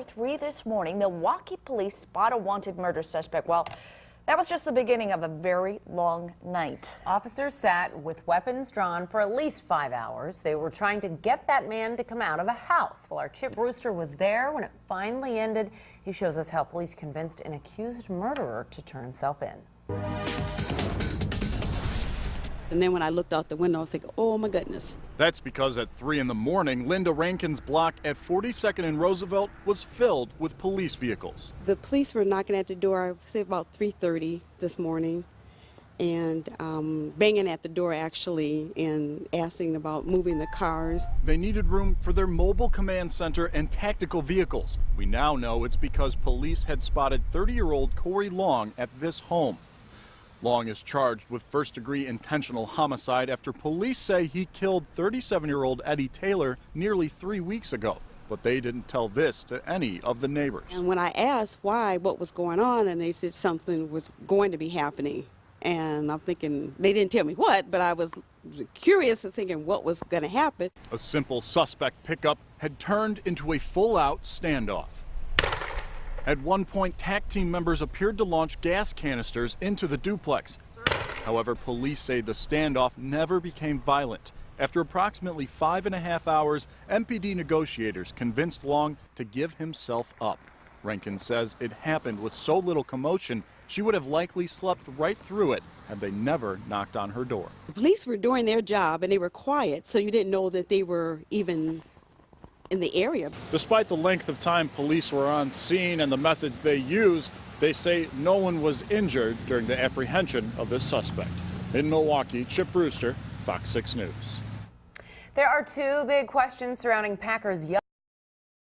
3 this morning, Milwaukee police spot a wanted murder suspect. Well, that was just the beginning of a very long night. Officers sat with weapons drawn for at least 5 hours. They were trying to get that man to come out of a house. Well, our Chip Brewster was there when it finally ended. He shows us how police convinced an accused murderer to turn himself in. And then when I looked out the window, I was thinking, oh my goodness. That's because at 3 in the morning, Linda Rankin's block at 42nd and Roosevelt was filled with police vehicles. The police were knocking at the door, I say about 3:30 this morning, and banging at the door actually and asking about moving the cars. They needed room for their mobile command center and tactical vehicles. We now know it's because police had spotted 30-year-old Corey Long at this home. Long is charged with first-degree intentional homicide after police say he killed 37-year-old Eddie Taylor nearly 3 weeks ago. But they didn't tell this to any of the neighbors. And when I asked why, what was going on, and they said something was going to be happening. And I'm thinking, they didn't tell me what, but I was curious and thinking what was going to happen. A simple suspect pickup had turned into a full-out standoff. At one point, TAC team members appeared to launch gas canisters into the duplex. However, police say the standoff never became violent. After approximately 5.5 hours, MPD negotiators convinced Long to give himself up. Rankin says it happened with so little commotion, she would have likely slept right through it had they never knocked on her door. The police were doing their job and they were quiet, so you didn't know that they were even in the area. Despite the length of time police were on scene and the methods they used, they say no one was injured during the apprehension of this suspect. In Milwaukee, Chip Brewster, Fox 6 News. There are two big questions surrounding Packers' young